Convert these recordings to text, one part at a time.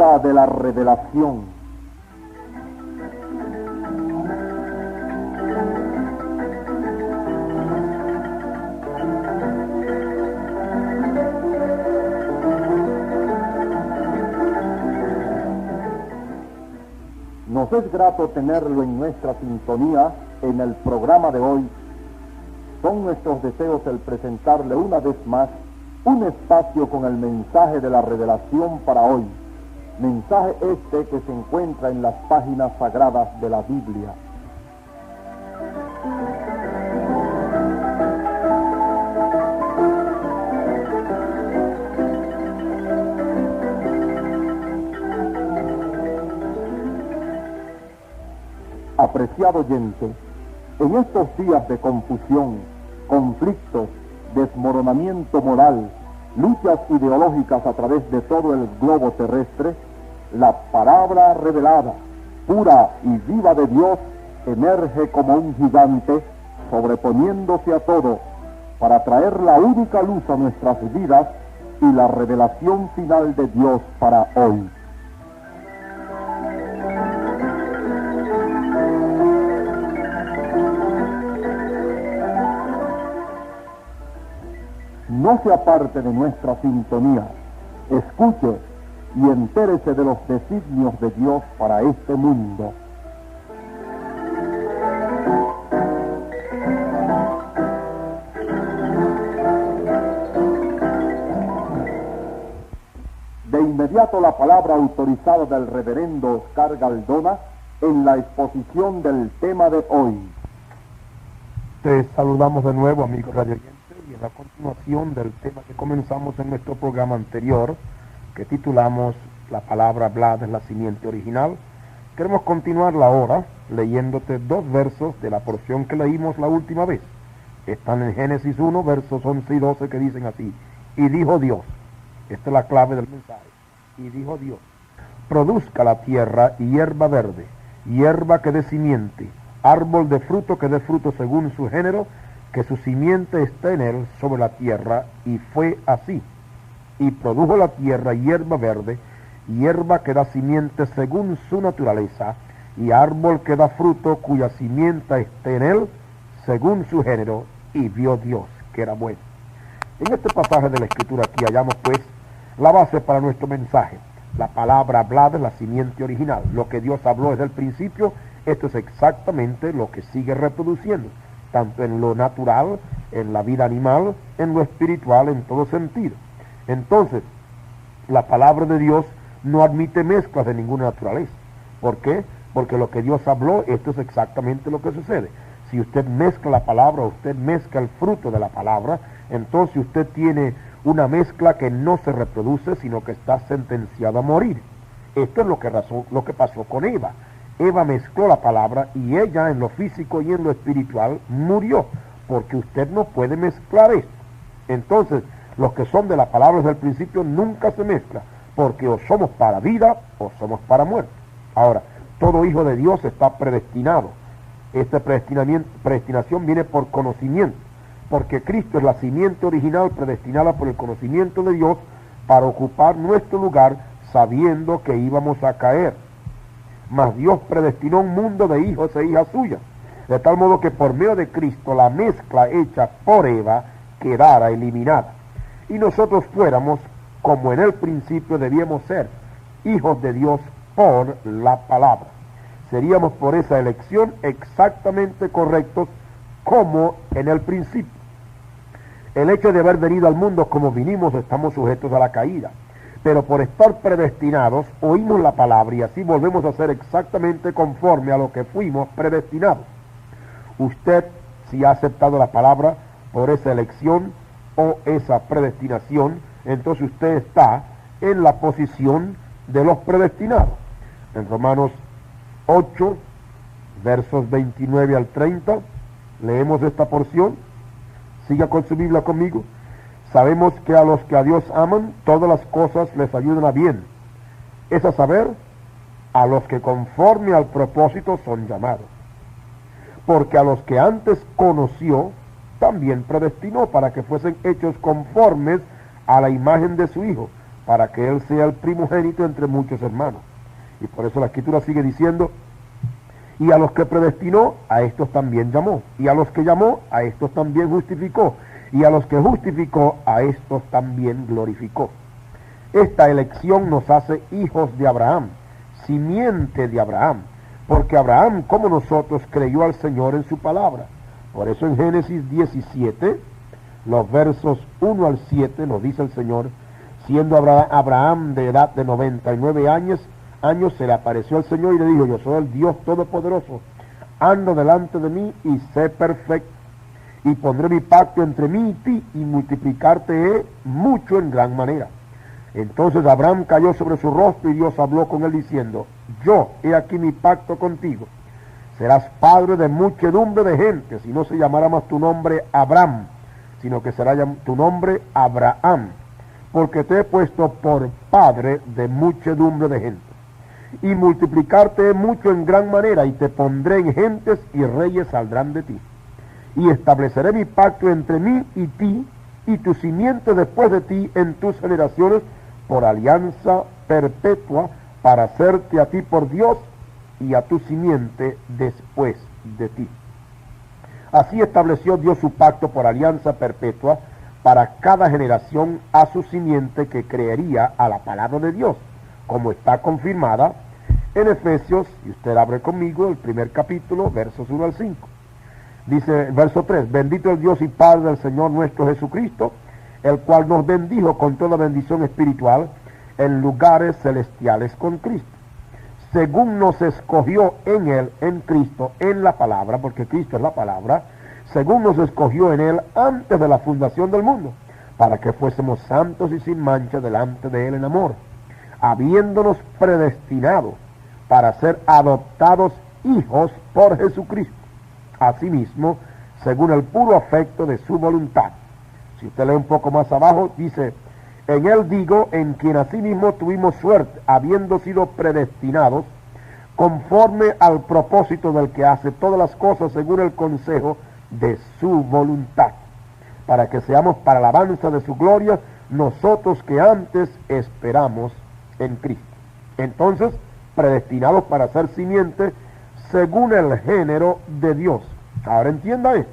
día de la revelación. Nos es grato tenerlo en nuestra sintonía en el programa de hoy. Son nuestros deseos el presentarle una vez más un espacio con el mensaje de la revelación para hoy. Mensaje este que se encuentra en las páginas sagradas de la Biblia. Apreciado oyente, en estos días de confusión, conflictos, desmoronamiento moral, luchas ideológicas a través de todo el globo terrestre, la palabra revelada, pura y viva de Dios, emerge como un gigante, sobreponiéndose a todo, para traer la única luz a nuestras vidas y la revelación final de Dios para hoy. No se aparte de nuestra sintonía, escuche y entérese de los designios de Dios para este mundo. De inmediato la palabra autorizada del reverendo Oscar Galdona en la exposición del tema de hoy. Te saludamos de nuevo, amigos radioyentes, y en la continuación del tema que comenzamos en nuestro programa anterior, que titulamos La palabra hablada es la simiente original, queremos continuarla ahora leyéndote dos versos de la porción que leímos la última vez. Están en Génesis 1, versos 11 y 12, que dicen así: y dijo Dios, esta es la clave del mensaje, y dijo Dios, produzca la tierra hierba verde, hierba que dé simiente, árbol de fruto que dé fruto según su género, que su simiente esté en él sobre la tierra, y fue así. Y produjo la tierra hierba verde, hierba que da simiente según su naturaleza, y árbol que da fruto cuya simiente esté en él según su género, y vio Dios que era bueno. En este pasaje de la Escritura aquí hallamos pues la base para nuestro mensaje. La palabra hablada es la simiente original. Lo que Dios habló desde el principio, esto es exactamente lo que sigue reproduciendo, tanto en lo natural, en la vida animal, en lo espiritual, en todo sentido. Entonces, la palabra de Dios no admite mezclas de ninguna naturaleza. ¿Por qué? Porque lo que Dios habló, esto es exactamente lo que sucede. Si usted mezcla la palabra, usted mezcla el fruto de la palabra, entonces usted tiene una mezcla que no se reproduce, sino que está sentenciada a morir. Esto es lo que pasó con Eva. Eva mezcló la palabra y ella en lo físico y en lo espiritual murió, porque usted no puede mezclar esto. Entonces, los que son de la palabra desde el principio nunca se mezcla, porque o somos para vida o somos para muerte. Ahora, todo hijo de Dios está predestinado. Esta predestinación viene por conocimiento, porque Cristo es la simiente original predestinada por el conocimiento de Dios para ocupar nuestro lugar, sabiendo que íbamos a caer. Mas Dios predestinó un mundo de hijos e hijas suyas, de tal modo que por medio de Cristo la mezcla hecha por Eva quedara eliminada, y nosotros fuéramos, como en el principio debíamos ser, hijos de Dios por la palabra. Seríamos por esa elección exactamente correctos como en el principio. El hecho de haber venido al mundo como vinimos, estamos sujetos a la caída. Pero por estar predestinados, oímos la palabra y así volvemos a ser exactamente conforme a lo que fuimos predestinados. Usted, si ha aceptado la palabra por esa elección o esa predestinación, entonces usted está en la posición de los predestinados. En Romanos 8, versos 29 al 30, leemos esta porción. Siga con su Biblia conmigo. Sabemos que a los que a Dios aman, todas las cosas les ayudan a bien. Es a saber, a los que conforme al propósito son llamados. Porque a los que antes conoció, también predestinó para que fuesen hechos conformes a la imagen de su Hijo, para que él sea el primogénito entre muchos hermanos. Y por eso la Escritura sigue diciendo, y a los que predestinó, a estos también llamó, y a los que llamó, a estos también justificó, y a los que justificó, a estos también glorificó. Esta elección nos hace hijos de Abraham, simiente de Abraham, porque Abraham, como nosotros, creyó al Señor en su palabra. Por eso en Génesis 17, los versos 1 al 7, nos dice el Señor, siendo Abraham de edad de 99 años, se le apareció el Señor y le dijo, yo soy el Dios Todopoderoso, anda delante de mí y sé perfecto, y pondré mi pacto entre mí y ti, y multiplicarte he mucho en gran manera. Entonces Abraham cayó sobre su rostro y Dios habló con él diciendo, yo he aquí mi pacto contigo, serás padre de muchedumbre de gentes, y no se llamará más tu nombre Abraham, sino que será tu nombre Abraham, porque te he puesto por padre de muchedumbre de gentes. Y multiplicarte mucho en gran manera, y te pondré en gentes, y reyes saldrán de ti. Y estableceré mi pacto entre mí y ti, y tu simiente después de ti en tus generaciones, por alianza perpetua, para hacerte a ti por Dios, y a tu simiente después de ti. Así estableció Dios su pacto por alianza perpetua, para cada generación a su simiente que creería a la palabra de Dios, como está confirmada en Efesios, y usted abre conmigo el primer capítulo, versos 1 al 5. Dice, verso 3, bendito el Dios y Padre del Señor nuestro Jesucristo, el cual nos bendijo con toda bendición espiritual en lugares celestiales con Cristo, según nos escogió en Él, en Cristo, en la palabra, porque Cristo es la palabra, según nos escogió en Él antes de la fundación del mundo, para que fuésemos santos y sin mancha delante de Él en amor, habiéndonos predestinado para ser adoptados hijos por Jesucristo, asimismo, según el puro afecto de su voluntad. Si usted lee un poco más abajo, dice, en Él digo, en quien asimismo tuvimos suerte, habiendo sido predestinados, conforme al propósito del que hace todas las cosas según el consejo de su voluntad, para que seamos para la alabanza de su gloria, nosotros que antes esperamos en Cristo. Entonces, predestinados para ser simiente según el género de Dios. Ahora entienda esto,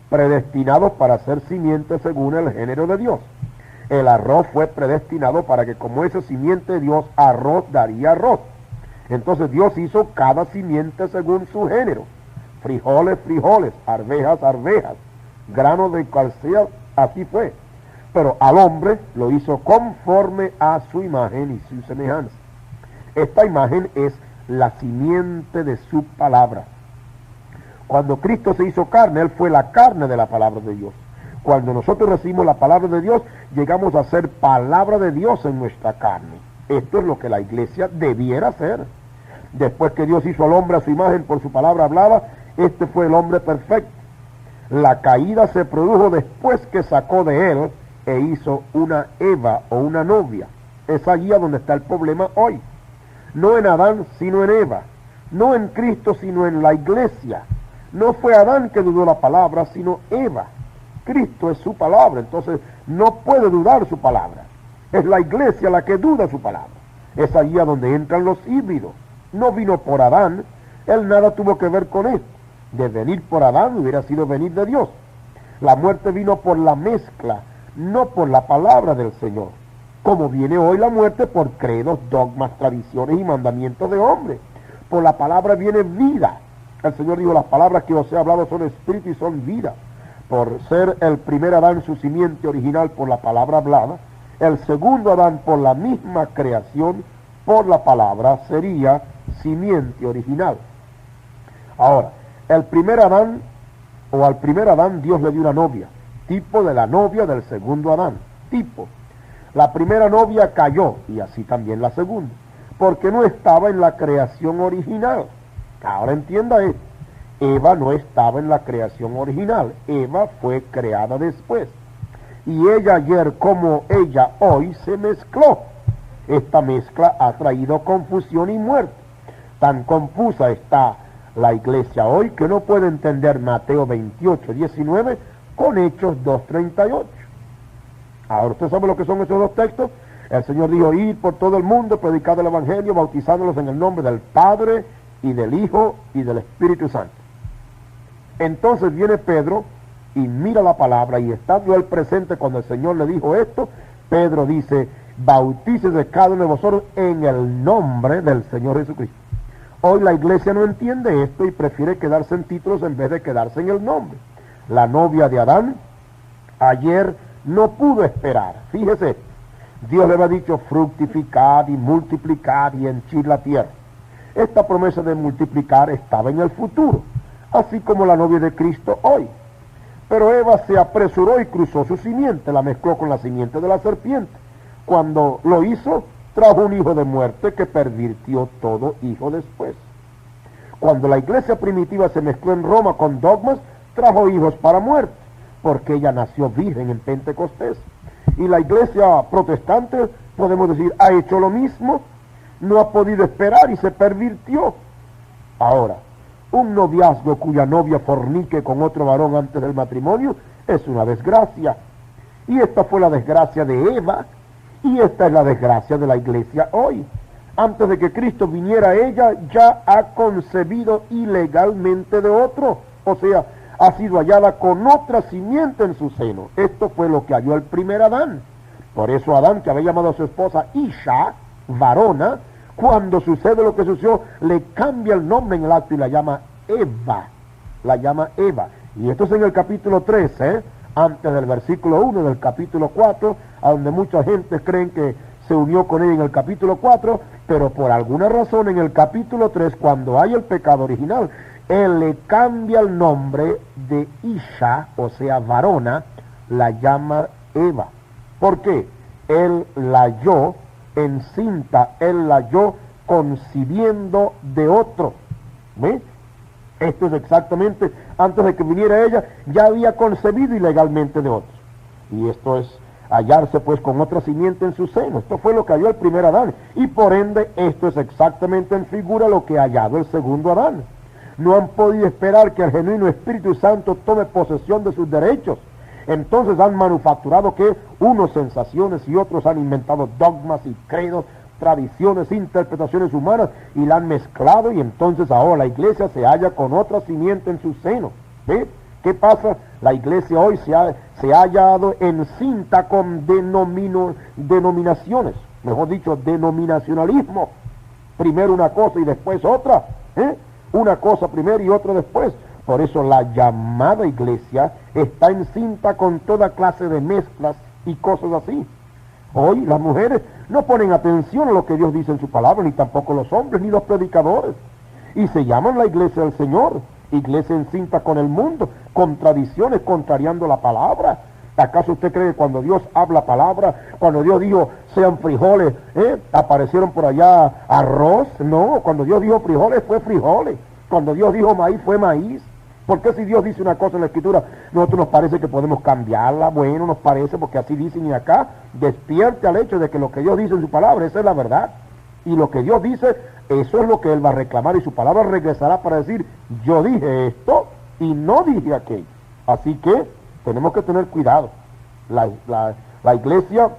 predestinados para ser simiente según el género de Dios. El arroz fue predestinado para que como esa simiente de Dios, arroz daría arroz. Entonces Dios hizo cada simiente según su género. Frijoles, frijoles, arvejas, arvejas, grano de cual sea, así fue. Pero al hombre lo hizo conforme a su imagen y su semejanza. Esta imagen es la simiente de su palabra. Cuando Cristo se hizo carne, Él fue la carne de la palabra de Dios. Cuando nosotros recibimos la palabra de Dios, llegamos a ser palabra de Dios en nuestra carne. Esto es lo que la iglesia debiera ser. Después que Dios hizo al hombre a su imagen por su palabra hablada, este fue el hombre perfecto. La caída se produjo después que sacó de él e hizo una Eva o una novia. Es allí a donde está el problema hoy. No en Adán, sino en Eva. No en Cristo, sino en la iglesia. No fue Adán que dudó la palabra, sino Eva. Cristo es su palabra, entonces no puede dudar su palabra. Es la iglesia la que duda su palabra. Es allí a donde entran los híbridos. No vino por Adán, él nada tuvo que ver con esto. De venir por Adán hubiera sido venir de Dios. La muerte vino por la mezcla, no por la palabra del Señor. Como viene hoy la muerte por credos, dogmas, tradiciones y mandamientos de hombres. Por la palabra viene vida. El Señor dijo, las palabras que os he hablado son espíritu y son vida. Por ser el primer Adán su simiente original por la palabra hablada, el segundo Adán por la misma creación, por la palabra, sería simiente original. Ahora, el primer Adán, o al primer Adán Dios le dio una novia, tipo de la novia del segundo Adán, tipo. La primera novia cayó, y así también la segunda, porque no estaba en la creación original. Ahora entienda esto, Eva no estaba en la creación original, Eva fue creada después. Y ella ayer como ella hoy se mezcló. Esta mezcla ha traído confusión y muerte. Tan confusa está la iglesia hoy que no puede entender Mateo 28, 19 con Hechos 2:38. Ahora usted sabe lo que son esos dos textos. El Señor dijo, ir por todo el mundo, predicar el Evangelio, bautizándolos en el nombre del Padre, y del Hijo, y del Espíritu Santo. Entonces viene Pedro, y mira la palabra, y estando él presente cuando el Señor le dijo esto, Pedro dice, bautícese cada uno de vosotros en el nombre del Señor Jesucristo. Hoy la iglesia no entiende esto y prefiere quedarse en títulos en vez de quedarse en el nombre. La novia de Adán ayer no pudo esperar. Fíjese, Dios le había dicho fructificad y multiplicad y henchid la tierra. Esta promesa de multiplicar estaba en el futuro, así como la novia de Cristo hoy. Pero Eva se apresuró y cruzó su simiente, la mezcló con la simiente de la serpiente. Cuando lo hizo, trajo un hijo de muerte que pervirtió todo hijo después. Cuando la iglesia primitiva se mezcló en Roma con dogmas, trajo hijos para muerte, porque ella nació virgen en Pentecostés. Y la iglesia protestante, podemos decir, ha hecho lo mismo, no ha podido esperar y se pervirtió. Ahora, un noviazgo cuya novia fornique con otro varón antes del matrimonio es una desgracia. Y esta fue la desgracia de Eva, y esta es la desgracia de la iglesia hoy. Antes de que Cristo viniera, ella ya ha concebido ilegalmente de otro, o sea, ha sido hallada con otra simiente en su seno. Esto fue lo que halló el primer Adán. Por eso Adán, que había llamado a su esposa Isha, varona, cuando sucede lo que sucedió, le cambia el nombre en el acto y la llama Eva. La llama Eva. Y esto es en el capítulo 13, antes del versículo 1 del capítulo 4, a donde mucha gente creen que se unió con ella en el capítulo 4, pero por alguna razón en el capítulo 3, cuando hay el pecado original, él le cambia el nombre de Isha, o sea, varona, la llama Eva. ¿Por qué? Él la halló encinta, él la halló concibiendo de otro. ¿Ve? Esto es exactamente, antes de que viniera ella, ya había concebido ilegalmente de otro. Y esto es hallarse pues con otra simiente en su seno. Esto fue lo que halló el primer Adán. Y por ende, esto es exactamente en figura lo que ha hallado el segundo Adán. No han podido esperar que el genuino Espíritu Santo tome posesión de sus derechos. Entonces han manufacturado que unos sensaciones y otros han inventado dogmas y credos, tradiciones, interpretaciones humanas y la han mezclado, y entonces ahora la iglesia se halla con otra simiente en su seno. ¿Ve? ¿Qué pasa? La iglesia hoy se ha hallado encinta con denominaciones, mejor dicho, denominacionalismo. Primero una cosa y después otra. Una cosa primero y otra después. Por eso la llamada iglesia está encinta con toda clase de mezclas y cosas así. Hoy las mujeres no ponen atención a lo que Dios dice en su palabra, ni tampoco los hombres, ni los predicadores. Y se llaman la iglesia del Señor, iglesia encinta con el mundo, con tradiciones, contrariando la palabra. ¿Acaso usted cree que cuando Dios habla palabra, cuando Dios dijo sean frijoles, aparecieron por allá arroz? No, cuando Dios dijo frijoles fue frijoles. Cuando Dios dijo maíz fue maíz. ¿Por qué si Dios dice una cosa en la Escritura, nosotros nos parece que podemos cambiarla? Bueno, nos parece porque así dicen, y acá despierte al hecho de que lo que Dios dice en su palabra, esa es la verdad. Y lo que Dios dice, eso es lo que Él va a reclamar, y su palabra regresará para decir, yo dije esto y no dije aquello. Así que tenemos que tener cuidado. La iglesia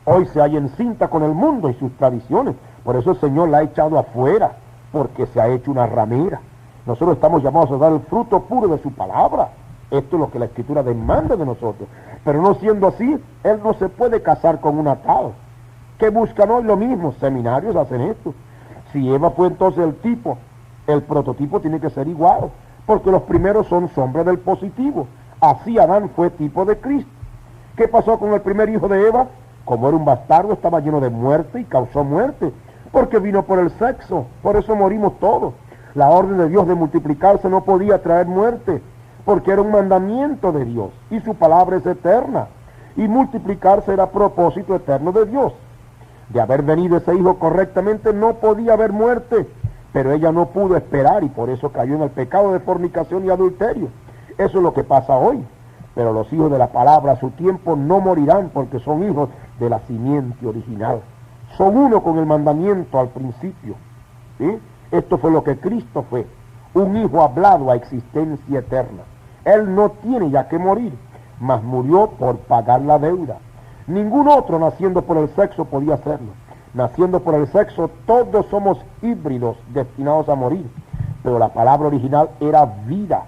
hoy se halla encinta con el mundo y sus tradiciones. Por eso el Señor la ha echado afuera, porque se ha hecho una ramera. Nosotros estamos llamados a dar el fruto puro de su palabra. Esto es lo que la Escritura demanda de nosotros. Pero no siendo así, Él no se puede casar con una tal. ¿Qué buscan hoy? Lo mismo, seminarios hacen esto. Si Eva fue entonces el tipo, el prototipo tiene que ser igual, porque los primeros son sombra del positivo. Así Adán fue tipo de Cristo. ¿Qué pasó con el primer hijo de Eva? Como era un bastardo, estaba lleno de muerte y causó muerte, porque vino por el sexo. Por eso morimos todos. La orden de Dios de multiplicarse no podía traer muerte, porque era un mandamiento de Dios, y su palabra es eterna, y multiplicarse era propósito eterno de Dios. De haber venido ese hijo correctamente, no podía haber muerte, pero ella no pudo esperar, y por eso cayó en el pecado de fornicación y adulterio. Eso es lo que pasa hoy. Pero los hijos de la palabra a su tiempo no morirán, porque son hijos de la simiente original. Son uno con el mandamiento al principio. ¿Sí? Esto fue lo que Cristo fue, un hijo hablado a existencia eterna. Él no tiene ya que morir, mas murió por pagar la deuda. Ningún otro naciendo por el sexo podía hacerlo. Naciendo por el sexo, todos somos híbridos destinados a morir. Pero la palabra original era vida.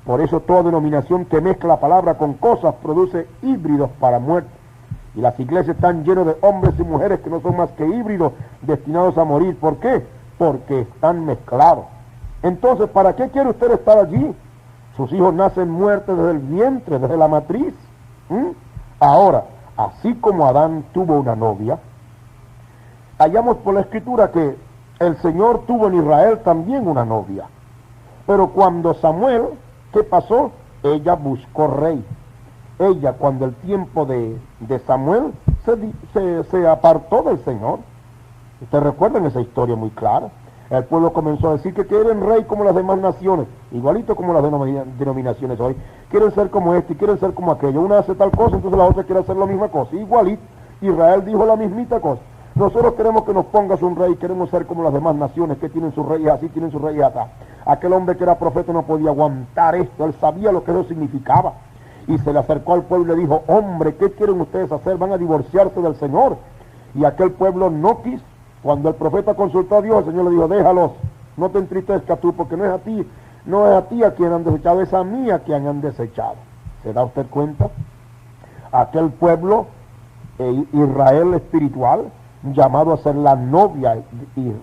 Por eso toda denominación que mezcla la palabra con cosas produce híbridos para muerte. Y las iglesias están llenas de hombres y mujeres que no son más que híbridos destinados a morir. ¿Por qué? Porque están mezclados. Entonces, ¿para qué quiere usted estar allí? Sus hijos nacen muertos desde el vientre, desde la matriz. Ahora, así como Adán tuvo una novia, hallamos por la Escritura que el Señor tuvo en Israel también una novia. Pero cuando Samuel, ¿qué pasó? Ella buscó rey. Ella, cuando el tiempo de Samuel se apartó del Señor. Ustedes recuerdan esa historia muy clara. El pueblo comenzó a decir que quieren rey como las demás naciones, igualito como las denominaciones hoy. Quieren ser como este y quieren ser como aquello. Una hace tal cosa, entonces la otra quiere hacer la misma cosa. Igualito, Israel dijo la mismita cosa. Nosotros queremos que nos pongas un rey, queremos ser como las demás naciones que tienen sus reyes así, tienen sus reyes acá. Aquel hombre que era profeta no podía aguantar esto, él sabía lo que eso significaba. Y se le acercó al pueblo y le dijo, hombre, ¿qué quieren ustedes hacer? Van a divorciarse del Señor. Y aquel pueblo no quiso. Cuando el profeta consultó a Dios, el Señor le dijo, déjalos, no te entristezcas tú, porque no es a ti a quien han desechado, es a mí a quien han desechado. ¿Se da usted cuenta? Aquel pueblo, Israel espiritual, llamado a ser la novia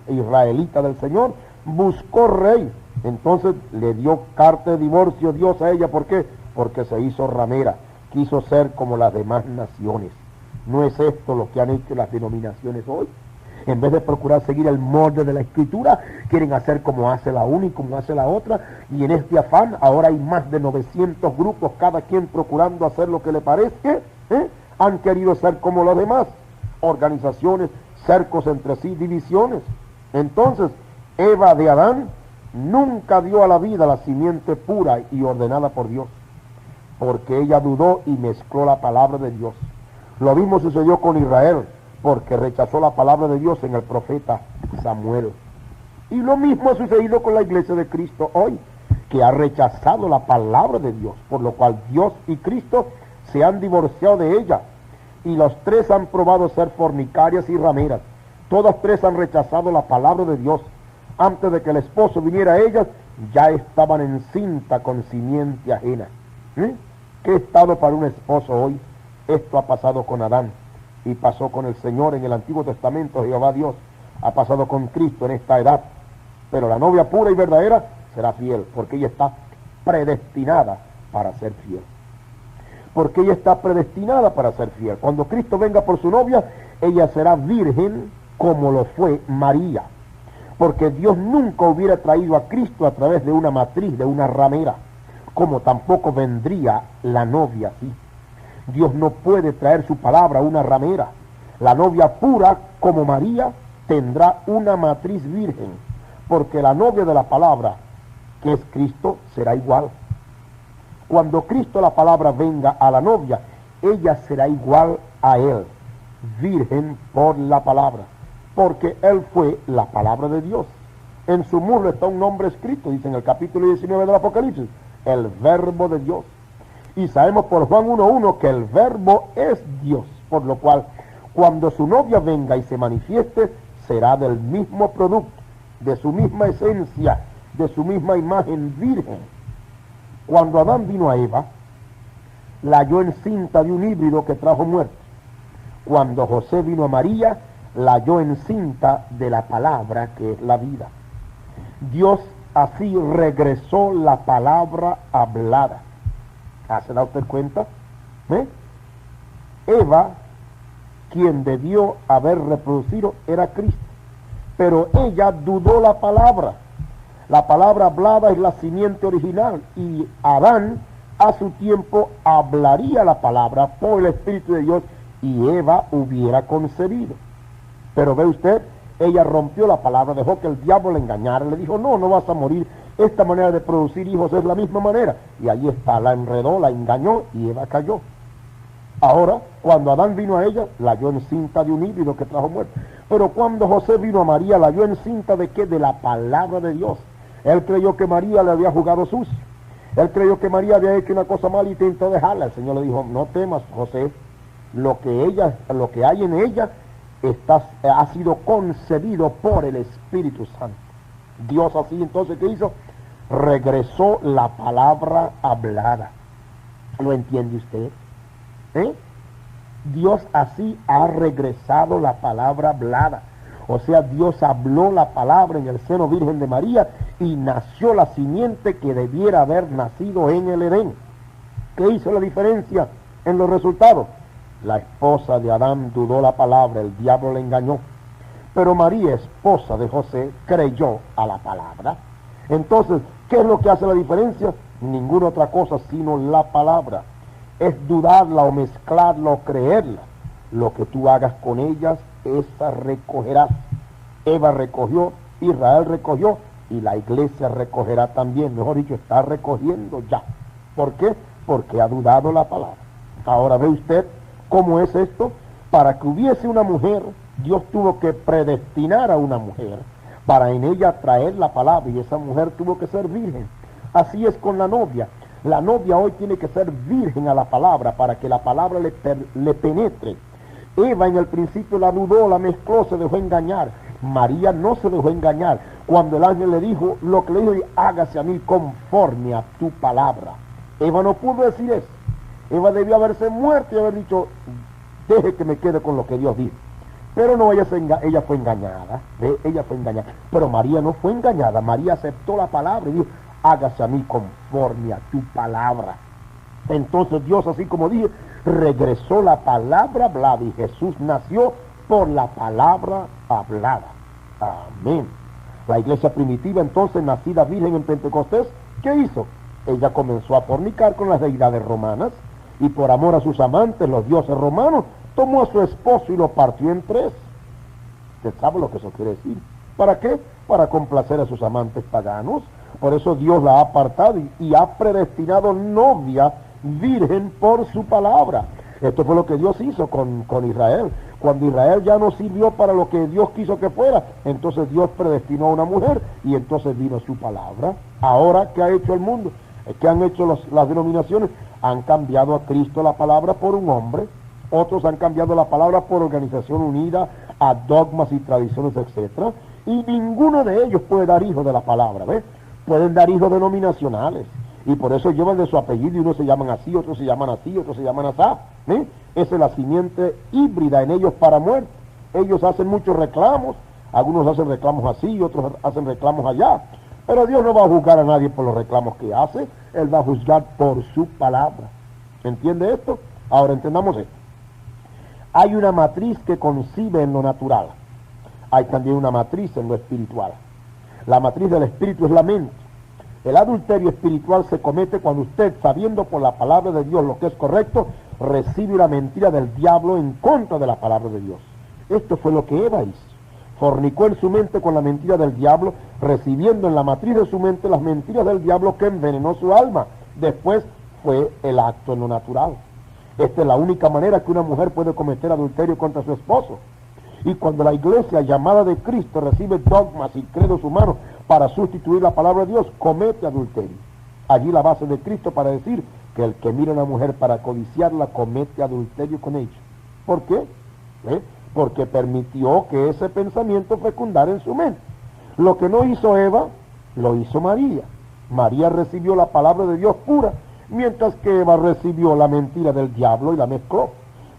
israelita del Señor, buscó rey. Entonces le dio carta de divorcio Dios a ella. ¿Por qué? Porque se hizo ramera, quiso ser como las demás naciones. ¿No es esto lo que han hecho las denominaciones hoy? En vez de procurar seguir el molde de la Escritura, quieren hacer como hace la una y como hace la otra, y en este afán ahora hay más de 900 grupos, cada quien procurando hacer lo que le parezca, han querido ser como los demás, organizaciones, cercos entre sí, divisiones. Entonces, Eva de Adán nunca dio a la vida la simiente pura y ordenada por Dios, porque ella dudó y mezcló la palabra de Dios. Lo mismo sucedió con Israel, porque rechazó la palabra de Dios en el profeta Samuel. Y lo mismo ha sucedido con la iglesia de Cristo hoy, que ha rechazado la palabra de Dios, por lo cual Dios y Cristo se han divorciado de ella. Y los tres han probado ser fornicarias y rameras. Todas tres han rechazado la palabra de Dios. Antes de que el esposo viniera a ellas, ya estaban encinta con simiente ajena. ¿Qué estado para un esposo hoy? Esto ha pasado con Adán. Y pasó con el Señor en el Antiguo Testamento, Jehová Dios. Ha pasado con Cristo en esta edad. Pero la novia pura y verdadera será fiel, porque ella está predestinada para ser fiel. Porque ella está predestinada para ser fiel. Cuando Cristo venga por su novia, ella será virgen como lo fue María. Porque Dios nunca hubiera traído a Cristo a través de una matriz, de una ramera, como tampoco vendría la novia así. Dios no puede traer su palabra a una ramera. La novia pura, como María, tendrá una matriz virgen, porque la novia de la palabra, que es Cristo, será igual. Cuando Cristo, la palabra, venga a la novia, ella será igual a él, virgen por la palabra, porque él fue la palabra de Dios. En su muslo está un nombre escrito, dice en el capítulo 19 del Apocalipsis, el verbo de Dios. Y sabemos por Juan 1:1 que el verbo es Dios, por lo cual cuando su novia venga y se manifieste, será del mismo producto, de su misma esencia, de su misma imagen virgen. Cuando Adán vino a Eva, la halló encinta de un híbrido que trajo muerte. Cuando José vino a María, la halló encinta de la palabra que es la vida. Dios así regresó la palabra hablada. ¿Se da usted cuenta? Eva, quien debió haber reproducido, era Cristo. Pero ella dudó la palabra. La palabra hablada es la simiente original. Y Adán, a su tiempo, hablaría la palabra por el Espíritu de Dios y Eva hubiera concebido. Pero ve usted, ella rompió la palabra, dejó que el diablo le engañara, le dijo, no vas a morir. Esta manera de producir hijos es la misma manera. Y ahí está, la enredó, la engañó y Eva cayó. Ahora, cuando Adán vino a ella, la halló encinta de un híbrido que trajo muerte. Pero cuando José vino a María, la halló encinta ¿de qué? De la palabra de Dios. Él creyó que María le había jugado sucio. Él creyó que María había hecho una cosa mala y intentó dejarla. El Señor le dijo, no temas, José. lo que hay en ella ha sido concebido por el Espíritu Santo. Dios así entonces, ¿qué hizo? Regresó la palabra hablada. ¿Lo entiende usted? Dios así ha regresado la palabra hablada. O sea, Dios habló la palabra en el seno virgen de María y nació la simiente que debiera haber nacido en el Edén. ¿Qué hizo la diferencia en los resultados? La esposa de Adán dudó la palabra, el diablo le engañó. Pero María, esposa de José, creyó a la palabra. Entonces, ¿qué es lo que hace la diferencia? Ninguna otra cosa sino la palabra. Es dudarla o mezclarla o creerla. Lo que tú hagas con ellas, esa recogerás. Eva recogió, Israel recogió y la iglesia recogerá también. Mejor dicho, está recogiendo ya. ¿Por qué? Porque ha dudado la palabra. Ahora ve usted cómo es esto. Para que hubiese una mujer, Dios tuvo que predestinar a una mujer para en ella traer la palabra, y esa mujer tuvo que ser virgen. Así es con la novia. La novia hoy tiene que ser virgen a la palabra para que la palabra le penetre. Eva en el principio la dudó, la mezcló, se dejó engañar. María no se dejó engañar. Cuando el ángel le dijo, lo que le dijo, hágase a mí conforme a tu palabra. Eva no pudo decir eso. Eva debió haberse muerto y haber dicho, deje que me quede con lo que Dios dijo. Pero no, ella fue engañada. Ella fue engañada. Pero María no fue engañada. María aceptó la palabra y dijo, hágase a mí conforme a tu palabra. Entonces Dios, así como dije, regresó la palabra hablada y Jesús nació por la palabra hablada. Amén. La iglesia primitiva, entonces, nacida virgen en Pentecostés, ¿qué hizo? Ella comenzó a fornicar con las deidades romanas y por amor a sus amantes, los dioses romanos, tomó a su esposo y lo partió en tres. ¿Usted sabe lo que eso quiere decir? ¿Para qué? Para complacer a sus amantes paganos. Por eso Dios la ha apartado y ha predestinado novia virgen por su palabra. Esto fue lo que Dios hizo con Israel. Cuando Israel ya no sirvió para lo que Dios quiso que fuera, entonces Dios predestinó a una mujer y entonces vino su palabra. Ahora, ¿qué ha hecho el mundo? ¿Qué han hecho las denominaciones? Han cambiado a Cristo la palabra por un hombre. Otros han cambiado la palabra por organización unida, a dogmas y tradiciones, etc. Y ninguno de ellos puede dar hijo de la palabra, ¿ves? Pueden dar hijos denominacionales. Y por eso llevan de su apellido y unos se llaman así, otros se llaman así, otros se llaman asá. Esa es la simiente híbrida en ellos para muerte. Ellos hacen muchos reclamos, algunos hacen reclamos así, otros hacen reclamos allá. Pero Dios no va a juzgar a nadie por los reclamos que hace, Él va a juzgar por su palabra. ¿Entiende esto? Ahora entendamos esto. Hay una matriz que concibe en lo natural. Hay también una matriz en lo espiritual. La matriz del espíritu es la mente. El adulterio espiritual se comete cuando usted, sabiendo por la palabra de Dios lo que es correcto, recibe la mentira del diablo en contra de la palabra de Dios. Esto fue lo que Eva hizo. Fornicó en su mente con la mentira del diablo, recibiendo en la matriz de su mente las mentiras del diablo que envenenó su alma. Después fue el acto en lo natural. Esta es la única manera que una mujer puede cometer adulterio contra su esposo. Y cuando la iglesia llamada de Cristo recibe dogmas y credos humanos para sustituir la palabra de Dios, comete adulterio. Allí la base de Cristo para decir que el que mira a una mujer para codiciarla comete adulterio con ella. ¿Por qué? Porque permitió que ese pensamiento fecundara en su mente. Lo que no hizo Eva, lo hizo María. María recibió la palabra de Dios pura, mientras que Eva recibió la mentira del diablo y la mezcló.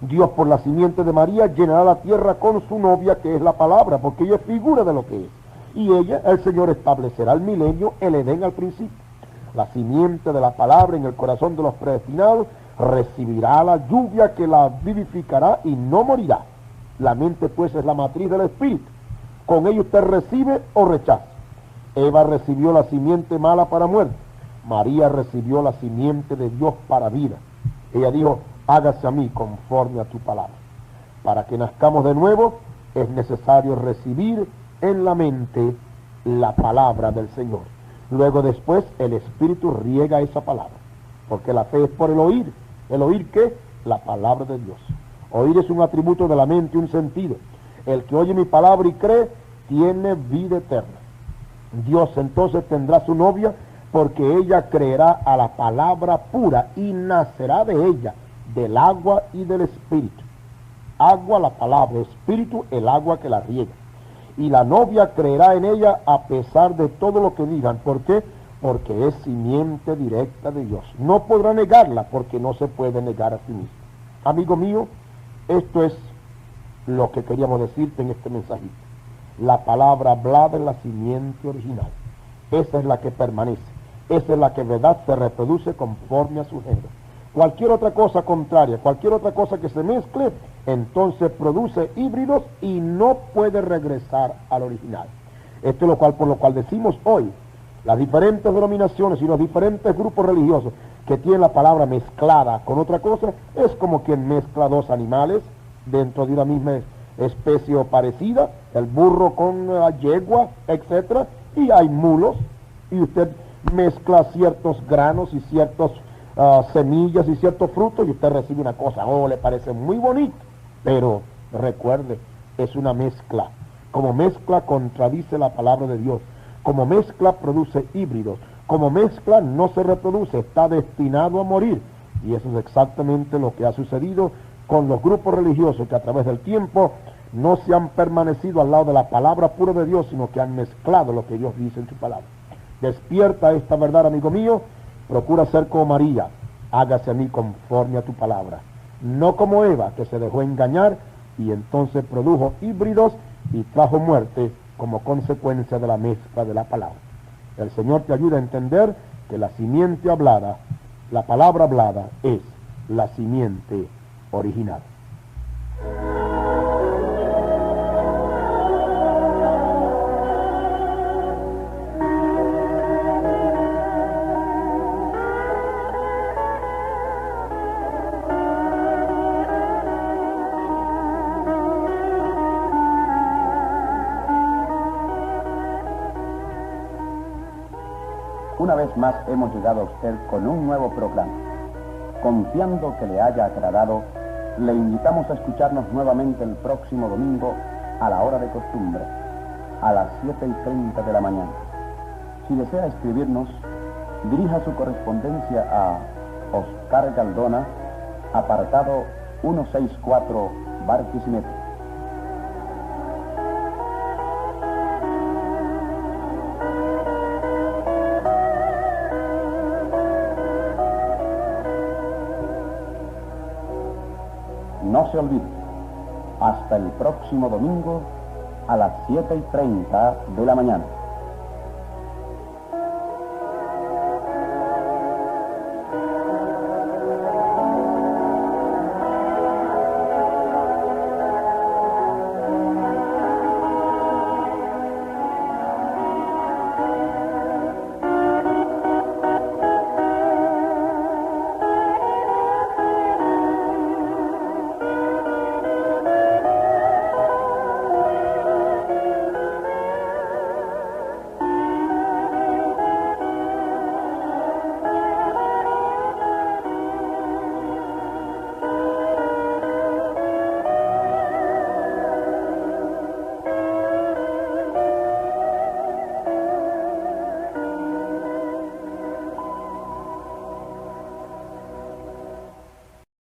Dios, por la simiente de María, llenará la tierra con su novia, que es la palabra, porque ella es figura de lo que es. Y ella, el Señor, establecerá el milenio, el Edén al principio. La simiente de la palabra en el corazón de los predestinados recibirá la lluvia que la vivificará y no morirá. La mente, pues, es la matriz del espíritu. Con ello usted recibe o rechaza. Eva recibió la simiente mala para muerte. María recibió la simiente de Dios para vida. Ella dijo, hágase a mí conforme a tu palabra. Para que nazcamos de nuevo, es necesario recibir en la mente la palabra del Señor. Luego después, el Espíritu riega esa palabra. Porque la fe es por el oír. ¿El oír qué? La palabra de Dios. Oír es un atributo de la mente, un sentido. El que oye mi palabra y cree, tiene vida eterna. Dios entonces tendrá su novia, porque ella creerá a la palabra pura y nacerá de ella, del agua y del Espíritu. agua, la palabra, espíritu, el agua que la riega. Y la novia creerá en ella a pesar de todo lo que digan. ¿Por qué? Porque es simiente directa de Dios. No podrá negarla porque no se puede negar a sí mismo. Amigo mío, esto es lo que queríamos decirte en este mensajito. La palabra hablada es la simiente original. Esa es la que permanece. Esa es la que en verdad se reproduce conforme a su género. Cualquier otra cosa contraria, cualquier otra cosa que se mezcle, entonces produce híbridos y no puede regresar al original. Esto es por lo cual decimos hoy, las diferentes denominaciones y los diferentes grupos religiosos que tienen la palabra mezclada con otra cosa, es como quien mezcla dos animales dentro de una misma especie o parecida, el burro con la yegua, etc. Y hay mulos, y usted mezcla ciertos granos y ciertas semillas y ciertos frutos y usted recibe una cosa, le parece muy bonito, pero recuerde, es una mezcla. Como mezcla contradice la palabra de Dios, como mezcla produce híbridos, como mezcla no se reproduce, está destinado a morir. Y eso es exactamente lo que ha sucedido con los grupos religiosos que a través del tiempo no se han permanecido al lado de la palabra pura de Dios, sino que han mezclado lo que Dios dice en su palabra. Despierta esta verdad, amigo mío, procura ser como María, hágase a mí conforme a tu palabra, no como Eva, que se dejó engañar y entonces produjo híbridos y trajo muerte como consecuencia de la mezcla de la palabra. El Señor te ayuda a entender que la simiente hablada, la palabra hablada, es la simiente original. Una vez más hemos llegado a usted con un nuevo programa. Confiando que le haya agradado, le invitamos a escucharnos nuevamente el próximo domingo a la hora de costumbre, a las 7:30 de la mañana. Si desea escribirnos, dirija su correspondencia a Oscar Galdona, apartado 164, Barquisimeto. No se olvide, hasta el próximo domingo a las 7:30 de la mañana.